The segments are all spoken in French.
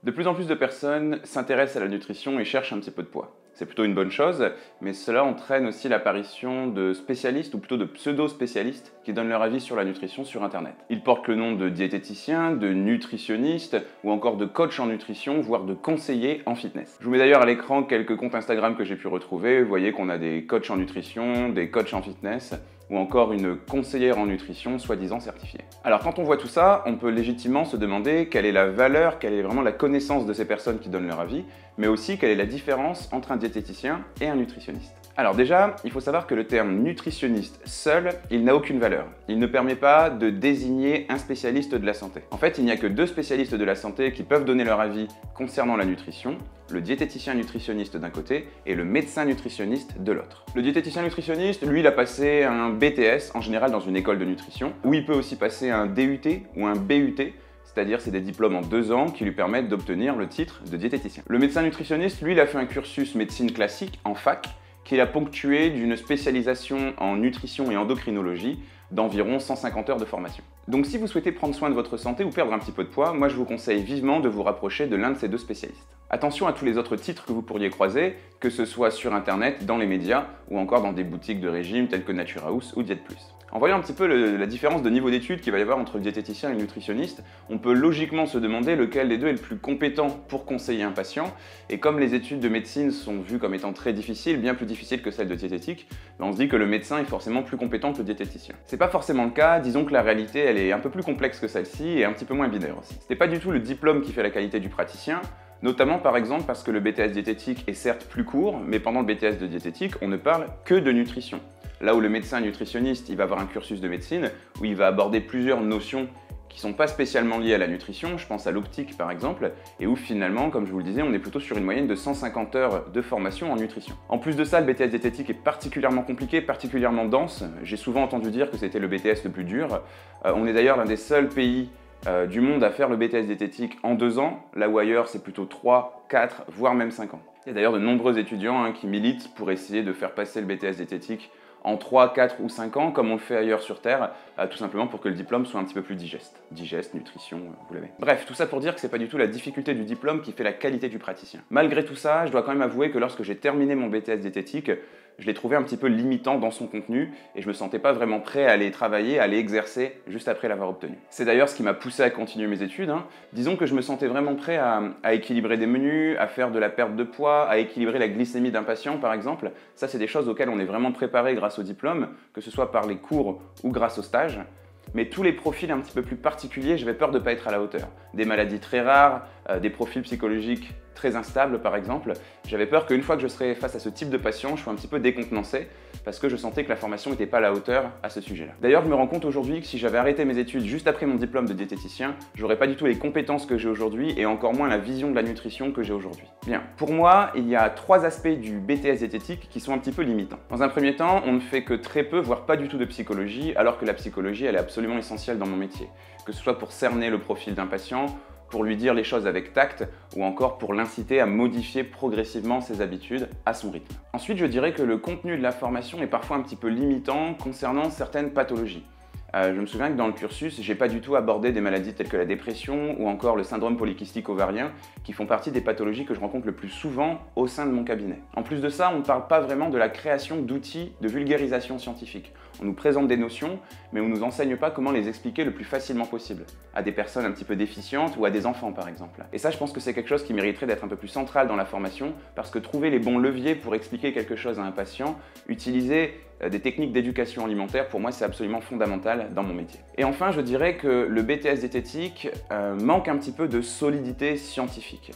De plus en plus de personnes s'intéressent à la nutrition et cherchent un petit peu de poids. C'est plutôt une bonne chose, mais cela entraîne aussi l'apparition de spécialistes, ou plutôt de pseudo-spécialistes, qui donnent leur avis sur la nutrition sur Internet. Ils portent le nom de diététiciens, de nutritionnistes, ou encore de coachs en nutrition, voire de conseillers en fitness. Je vous mets d'ailleurs à l'écran quelques comptes Instagram que j'ai pu retrouver. Vous voyez qu'on a des coachs en nutrition, des coachs en fitness, ou encore une conseillère en nutrition soi-disant certifiée. Alors quand on voit tout ça, on peut légitimement se demander quelle est la valeur, quelle est vraiment la connaissance de ces personnes qui donnent leur avis, mais aussi quelle est la différence entre un diététicien et un nutritionniste. Alors déjà, il faut savoir que le terme nutritionniste seul, il n'a aucune valeur. Il ne permet pas de désigner un spécialiste de la santé. En fait, il n'y a que deux spécialistes de la santé qui peuvent donner leur avis concernant la nutrition, le diététicien nutritionniste d'un côté et le médecin nutritionniste de l'autre. Le diététicien nutritionniste, lui, il a passé un BTS, en général dans une école de nutrition, où il peut aussi passer un DUT ou un BUT, c'est-à-dire c'est des diplômes en 2 ans qui lui permettent d'obtenir le titre de diététicien. Le médecin nutritionniste, lui, il a fait un cursus médecine classique en fac, qu'il a ponctué d'une spécialisation en nutrition et endocrinologie d'environ 150 heures de formation. Donc si vous souhaitez prendre soin de votre santé ou perdre un petit peu de poids, moi je vous conseille vivement de vous rapprocher de l'un de ces deux spécialistes. Attention à tous les autres titres que vous pourriez croiser, que ce soit sur internet, dans les médias ou encore dans des boutiques de régime telles que Nature House ou Diète Plus. En voyant un petit peu la différence de niveau d'études qu'il va y avoir entre le diététicien et le nutritionniste, on peut logiquement se demander lequel des deux est le plus compétent pour conseiller un patient. Et comme les études de médecine sont vues comme étant très difficiles, bien plus difficiles que celles de diététique, on se dit que le médecin est forcément plus compétent que le diététicien. C'est pas forcément le cas, disons que la réalité elle est un peu plus complexe que celle-ci et un petit peu moins binaire aussi. C'est pas du tout le diplôme qui fait la qualité du praticien, notamment par exemple parce que le BTS diététique est certes plus court, mais pendant le BTS de diététique, on ne parle que de nutrition. Là où le médecin nutritionniste, il va avoir un cursus de médecine où il va aborder plusieurs notions qui ne sont pas spécialement liées à la nutrition, je pense à l'optique par exemple, et où finalement, comme je vous le disais, on est plutôt sur une moyenne de 150 heures de formation en nutrition. En plus de ça, le BTS diététique est particulièrement compliqué, particulièrement dense. J'ai souvent entendu dire que c'était le BTS le plus dur. On est d'ailleurs l'un des seuls pays du monde à faire le BTS diététique en 2 ans, là où ailleurs c'est plutôt 3, 4, voire même 5 ans. Il y a d'ailleurs de nombreux étudiants qui militent pour essayer de faire passer le BTS diététique en 3, 4 ou 5 ans, comme on le fait ailleurs sur Terre, tout simplement pour que le diplôme soit un petit peu plus digeste. Digeste, nutrition, vous l'avez. Bref, tout ça pour dire que c'est pas du tout la difficulté du diplôme qui fait la qualité du praticien. Malgré tout ça, je dois quand même avouer que lorsque j'ai terminé mon BTS diététique, je l'ai trouvé un petit peu limitant dans son contenu et je me sentais pas vraiment prêt à aller travailler, à aller exercer juste après l'avoir obtenu. C'est d'ailleurs ce qui m'a poussé à continuer mes études. Disons que je me sentais vraiment prêt à équilibrer des menus, à faire de la perte de poids, à équilibrer la glycémie d'un patient par exemple. Ça, c'est des choses auxquelles on est vraiment préparé grâce au diplôme, que ce soit par les cours ou grâce au stage. Mais tous les profils un petit peu plus particuliers, j'avais peur de ne pas être à la hauteur. Des maladies très rares, des profils psychologiques très instables par exemple. J'avais peur qu'une fois que je serais face à ce type de patient, je sois un petit peu décontenancé parce que je sentais que la formation n'était pas à la hauteur à ce sujet-là. D'ailleurs, je me rends compte aujourd'hui que si j'avais arrêté mes études juste après mon diplôme de diététicien, j'aurais pas du tout les compétences que j'ai aujourd'hui et encore moins la vision de la nutrition que j'ai aujourd'hui. Bien, pour moi, il y a 3 aspects du BTS diététique qui sont un petit peu limitants. Dans un premier temps, on ne fait que très peu, voire pas du tout de psychologie, alors que la psychologie, elle est absolument essentielle dans mon métier. Que ce soit pour cerner le profil d'un patient, pour lui dire les choses avec tact ou encore pour l'inciter à modifier progressivement ses habitudes à son rythme. Ensuite, je dirais que le contenu de la formation est parfois un petit peu limitant concernant certaines pathologies. Je me souviens que dans le cursus, j'ai pas du tout abordé des maladies telles que la dépression ou encore le syndrome polykystique ovarien qui font partie des pathologies que je rencontre le plus souvent au sein de mon cabinet. En plus de ça, on ne parle pas vraiment de la création d'outils de vulgarisation scientifique. On nous présente des notions, mais on ne nous enseigne pas comment les expliquer le plus facilement possible, à des personnes un petit peu déficientes ou à des enfants par exemple. Et ça, je pense que c'est quelque chose qui mériterait d'être un peu plus central dans la formation, parce que trouver les bons leviers pour expliquer quelque chose à un patient, utiliser des techniques d'éducation alimentaire, pour moi c'est absolument fondamental dans mon métier. Et enfin, je dirais que le BTS diététique manque un petit peu de solidité scientifique.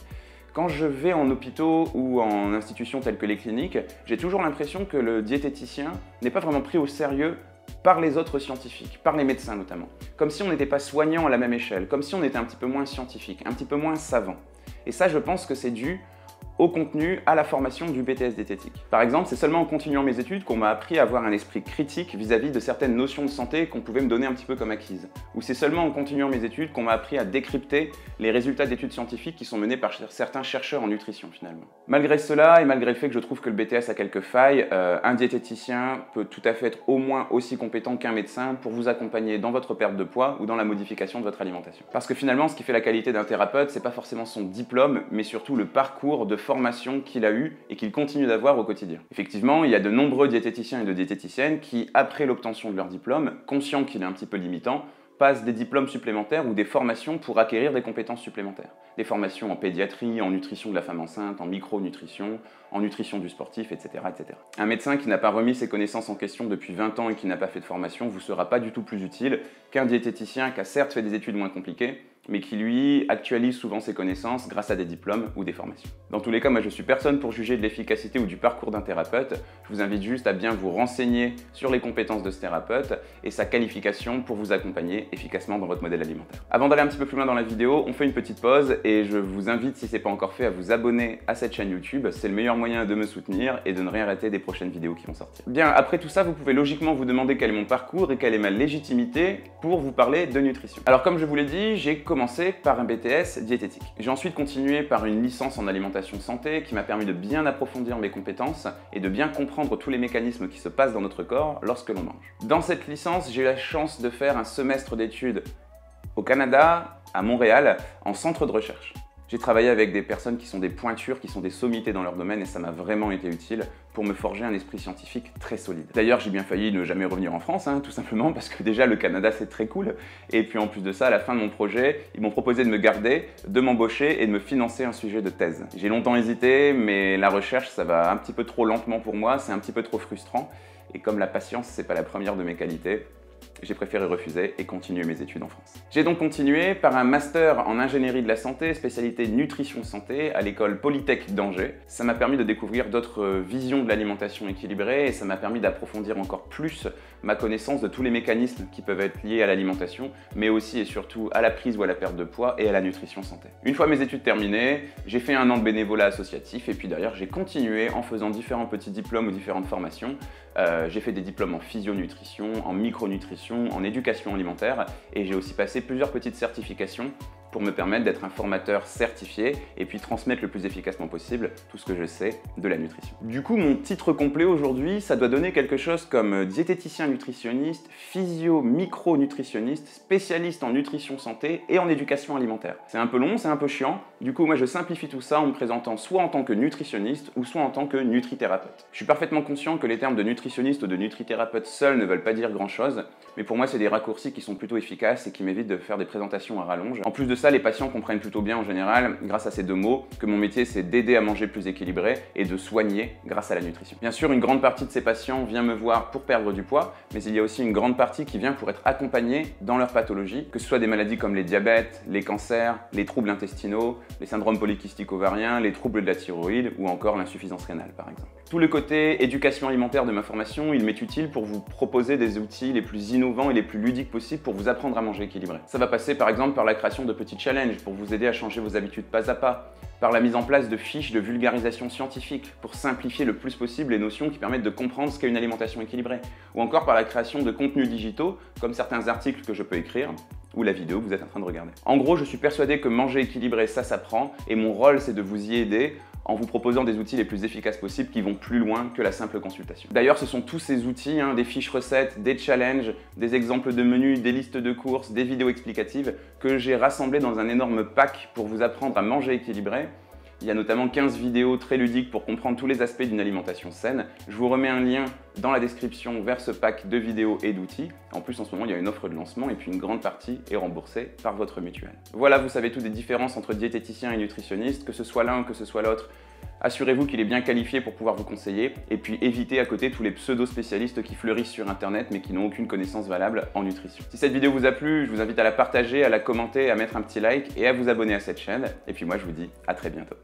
Quand je vais en hôpitaux ou en institutions telles que les cliniques, j'ai toujours l'impression que le diététicien n'est pas vraiment pris au sérieux par les autres scientifiques, par les médecins notamment. Comme si on n'était pas soignant à la même échelle, comme si on était un petit peu moins scientifique, un petit peu moins savant. Et ça, je pense que c'est dû au contenu, à la formation du BTS diététique. Par exemple, c'est seulement en continuant mes études qu'on m'a appris à avoir un esprit critique vis-à-vis de certaines notions de santé qu'on pouvait me donner un petit peu comme acquises. Ou c'est seulement en continuant mes études qu'on m'a appris à décrypter les résultats d'études scientifiques qui sont menés par certains chercheurs en nutrition finalement. Malgré cela, et malgré le fait que je trouve que le BTS a quelques failles, un diététicien peut tout à fait être au moins aussi compétent qu'un médecin pour vous accompagner dans votre perte de poids ou dans la modification de votre alimentation. Parce que finalement, ce qui fait la qualité d'un thérapeute, c'est pas forcément son diplôme, mais surtout le parcours de formation qu'il a eu et qu'il continue d'avoir au quotidien. Effectivement, il y a de nombreux diététiciens et de diététiciennes qui, après l'obtention de leur diplôme, conscients qu'il est un petit peu limitant, passent des diplômes supplémentaires ou des formations pour acquérir des compétences supplémentaires. Des formations en pédiatrie, en nutrition de la femme enceinte, en micronutrition, en nutrition du sportif, etc., etc. Un médecin qui n'a pas remis ses connaissances en question depuis 20 ans et qui n'a pas fait de formation vous sera pas du tout plus utile qu'un diététicien qui a certes fait des études moins compliquées, mais qui lui actualise souvent ses connaissances grâce à des diplômes ou des formations. Dans tous les cas, moi je suis personne pour juger de l'efficacité ou du parcours d'un thérapeute. Je vous invite juste à bien vous renseigner sur les compétences de ce thérapeute et sa qualification pour vous accompagner efficacement dans votre modèle alimentaire. Avant d'aller un petit peu plus loin dans la vidéo, on fait une petite pause et je vous invite, si ce n'est pas encore fait, à vous abonner à cette chaîne YouTube. C'est le meilleur moyen de me soutenir et de ne rien rater des prochaines vidéos qui vont sortir. Bien, après tout ça, vous pouvez logiquement vous demander quel est mon parcours et quelle est ma légitimité pour vous parler de nutrition. Alors comme je vous l'ai dit, j'ai commencé par un BTS diététique. J'ai ensuite continué par une licence en alimentation santé qui m'a permis de bien approfondir mes compétences et de bien comprendre tous les mécanismes qui se passent dans notre corps lorsque l'on mange. Dans cette licence, j'ai eu la chance de faire un semestre d'études au Canada, à Montréal, en centre de recherche. J'ai travaillé avec des personnes qui sont des pointures, qui sont des sommités dans leur domaine et ça m'a vraiment été utile pour me forger un esprit scientifique très solide. D'ailleurs, j'ai bien failli ne jamais revenir en France, tout simplement parce que déjà le Canada c'est très cool. Et puis en plus de ça, à la fin de mon projet, ils m'ont proposé de me garder, de m'embaucher et de me financer un sujet de thèse. J'ai longtemps hésité, mais la recherche ça va un petit peu trop lentement pour moi, c'est un petit peu trop frustrant. Et comme la patience, c'est pas la première de mes qualités, j'ai préféré refuser et continuer mes études en France. J'ai donc continué par un master en ingénierie de la santé, spécialité nutrition santé, à l'école Polytech d'Angers. Ça m'a permis de découvrir d'autres visions de l'alimentation équilibrée et ça m'a permis d'approfondir encore plus ma connaissance de tous les mécanismes qui peuvent être liés à l'alimentation, mais aussi et surtout à la prise ou à la perte de poids et à la nutrition santé. Une fois mes études terminées, j'ai fait un an de bénévolat associatif et puis derrière j'ai continué en faisant différents petits diplômes ou différentes formations. J'ai fait des diplômes en physionutrition, en micronutrition, en éducation alimentaire et j'ai aussi passé plusieurs petites certifications pour me permettre d'être un formateur certifié et puis transmettre le plus efficacement possible tout ce que je sais de la nutrition. Du coup, mon titre complet aujourd'hui, ça doit donner quelque chose comme diététicien nutritionniste, physio-micronutritionniste, spécialiste en nutrition santé et en éducation alimentaire. C'est un peu long, c'est un peu chiant. Du coup, moi, je simplifie tout ça en me présentant soit en tant que nutritionniste ou soit en tant que nutrithérapeute. Je suis parfaitement conscient que les termes de nutritionniste ou de nutrithérapeute seuls ne veulent pas dire grand-chose, mais pour moi, c'est des raccourcis qui sont plutôt efficaces et qui m'évitent de faire des présentations à rallonge. En plus de ça, les patients comprennent plutôt bien en général, grâce à ces deux mots, que mon métier c'est d'aider à manger plus équilibré et de soigner grâce à la nutrition. Bien sûr, une grande partie de ces patients vient me voir pour perdre du poids, mais il y a aussi une grande partie qui vient pour être accompagnée dans leur pathologie, que ce soit des maladies comme les diabètes, les cancers, les troubles intestinaux, les syndromes polykystiques ovariens, les troubles de la thyroïde ou encore l'insuffisance rénale par exemple. Tout le côté éducation alimentaire de ma formation, il m'est utile pour vous proposer des outils les plus innovants et les plus ludiques possibles pour vous apprendre à manger équilibré. Ça va passer par exemple par la création de petits challenges pour vous aider à changer vos habitudes pas à pas, par la mise en place de fiches de vulgarisation scientifique pour simplifier le plus possible les notions qui permettent de comprendre ce qu'est une alimentation équilibrée, ou encore par la création de contenus digitaux comme certains articles que je peux écrire ou la vidéo que vous êtes en train de regarder. En gros, je suis persuadé que manger équilibré, ça s'apprend et mon rôle c'est de vous y aider en vous proposant des outils les plus efficaces possibles qui vont plus loin que la simple consultation. D'ailleurs, ce sont tous ces outils, des fiches recettes, des challenges, des exemples de menus, des listes de courses, des vidéos explicatives que j'ai rassemblés dans un énorme pack pour vous apprendre à manger équilibré. Il y a notamment 15 vidéos très ludiques pour comprendre tous les aspects d'une alimentation saine. Je vous remets un lien dans la description vers ce pack de vidéos et d'outils. En plus, en ce moment, il y a une offre de lancement et puis une grande partie est remboursée par votre mutuelle. Voilà, vous savez tout des différences entre diététicien et nutritionniste, que ce soit l'un ou que ce soit l'autre. Assurez-vous qu'il est bien qualifié pour pouvoir vous conseiller et puis évitez à côté tous les pseudo-spécialistes qui fleurissent sur internet mais qui n'ont aucune connaissance valable en nutrition. Si cette vidéo vous a plu, je vous invite à la partager, à la commenter, à mettre un petit like et à vous abonner à cette chaîne. Et puis moi je vous dis à très bientôt.